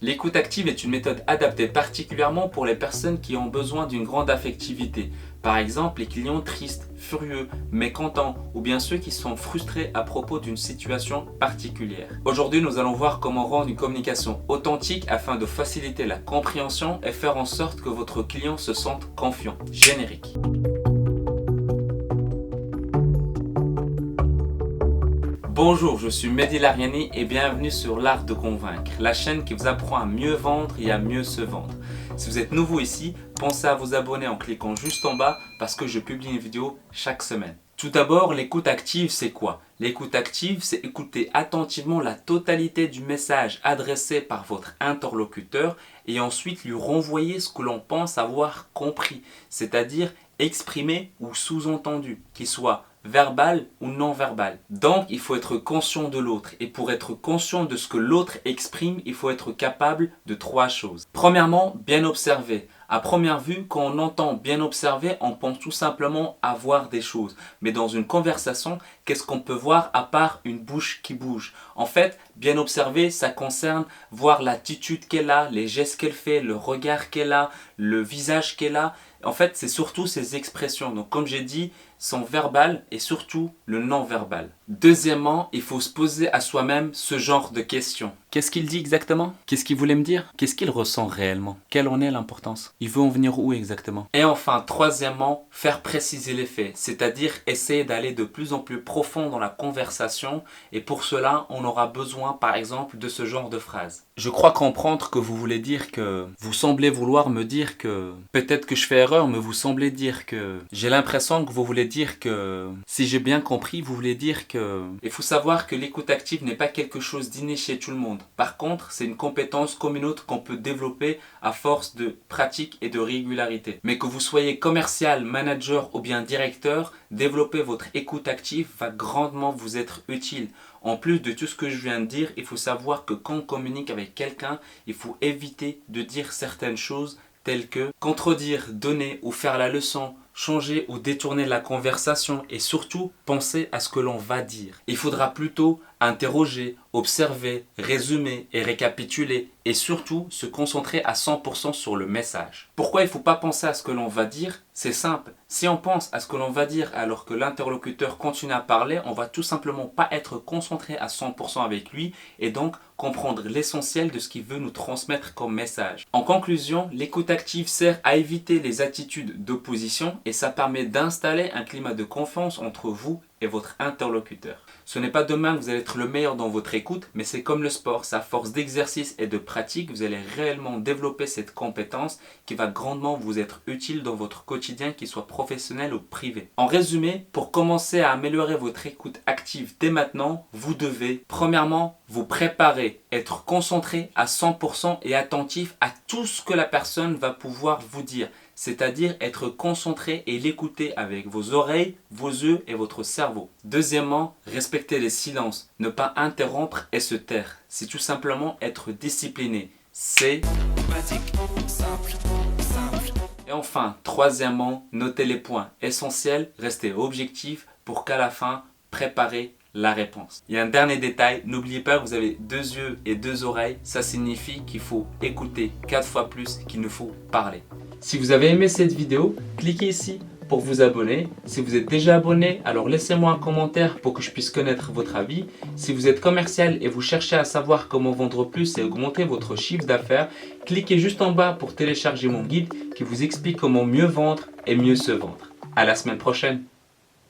L'écoute active est une méthode adaptée particulièrement pour les personnes qui ont besoin d'une grande affectivité. Par exemple, les clients tristes, furieux, mécontents ou bien ceux qui sont frustrés à propos d'une situation particulière. Aujourd'hui, nous allons voir comment rendre une communication authentique afin de faciliter la compréhension et faire en sorte que votre client se sente confiant. Générique. Bonjour, je suis Mehdi Lariani et bienvenue sur l'art de convaincre, la chaîne qui vous apprend à mieux vendre et à mieux se vendre. Si vous êtes nouveau ici, pensez à vous abonner en cliquant juste en bas parce que je publie une vidéo chaque semaine. Tout d'abord, l'écoute active, c'est quoi? L'écoute active, c'est écouter attentivement la totalité du message adressé par votre interlocuteur et ensuite lui renvoyer ce que l'on pense avoir compris, c'est-à-dire exprimé ou sous-entendu, qu'il soit verbal ou non verbal. Donc, il faut être conscient de l'autre. Et pour être conscient de ce que l'autre exprime, il faut être capable de trois choses. Premièrement, bien observer. À première vue, quand on entend bien observer, on pense tout simplement à voir des choses. Mais dans une conversation, qu'est-ce qu'on peut voir à part une bouche qui bouge? En fait, bien observer, ça concerne voir l'attitude qu'elle a, les gestes qu'elle fait, le regard qu'elle a, le visage qu'elle a. En fait, c'est surtout ses expressions. Donc, comme j'ai dit, son verbal et surtout le non-verbal. Deuxièmement, il faut se poser à soi-même ce genre de questions. Qu'est-ce qu'il dit exactement? Qu'est-ce qu'il voulait me dire? Qu'est-ce qu'il ressent réellement? Quelle en est l'importance? Il veut en venir où exactement? Et enfin, troisièmement, faire préciser les faits, c'est-à-dire essayer d'aller de plus en plus profond dans la conversation et pour cela, on aura besoin par exemple de ce genre de phrases. Je crois comprendre que vous voulez dire que vous semblez vouloir me dire que peut-être que je fais erreur, mais vous semblez dire que j'ai l'impression que vous voulez dire que si j'ai bien compris, vous voulez dire que il faut savoir que l'écoute active n'est pas quelque chose d'inné chez tout le monde. Par contre, c'est une compétence comme une autre qu'on peut développer à force de pratique et de régularité. Mais que vous soyez commercial, manager ou bien directeur, développer votre écoute active va grandement vous être utile. En plus de tout ce que je viens de dire, il faut savoir que quand on communique avec quelqu'un, il faut éviter de dire certaines choses telles que contredire, donner ou faire la leçon, changer ou détourner la conversation et surtout penser à ce que l'on va dire. Il faudra plutôt interroger, observer, résumer et récapituler et surtout se concentrer à 100% sur le message. Pourquoi il ne faut pas penser à ce que l'on va dire? C'est simple. Si on pense à ce que l'on va dire alors que l'interlocuteur continue à parler, on va tout simplement pas être concentré à 100% avec lui et donc comprendre l'essentiel de ce qu'il veut nous transmettre comme message. En conclusion, l'écoute active sert à éviter les attitudes d'opposition et ça permet d'installer un climat de confiance entre vous et votre interlocuteur. Ce n'est pas demain que vous allez être le meilleur dans votre écoute, mais c'est comme le sport, c'est à force d'exercice et de pratique, vous allez réellement développer cette compétence qui va grandement vous être utile dans votre quotidien, qu'il soit professionnel ou privé. En résumé, pour commencer à améliorer votre écoute active dès maintenant, vous devez premièrement vous préparer, être concentré à 100% et attentif à tout ce que la personne va pouvoir vous dire. C'est-à-dire être concentré et l'écouter avec vos oreilles, vos yeux et votre cerveau. Deuxièmement, respecter les silences, ne pas interrompre et se taire. C'est tout simplement être discipliné. C'est basique, simple. Et enfin, troisièmement, notez les points essentiels, restez objectif pour qu'à la fin, préparez la réponse. Il y a un dernier détail, n'oubliez pas que vous avez 2 yeux et 2 oreilles, ça signifie qu'il faut écouter 4 fois plus qu'il ne faut parler. Si vous avez aimé cette vidéo, cliquez ici pour vous abonner. Si vous êtes déjà abonné, alors laissez-moi un commentaire pour que je puisse connaître votre avis. Si vous êtes commercial et vous cherchez à savoir comment vendre plus et augmenter votre chiffre d'affaires, cliquez juste en bas pour télécharger mon guide qui vous explique comment mieux vendre et mieux se vendre. À la semaine prochaine.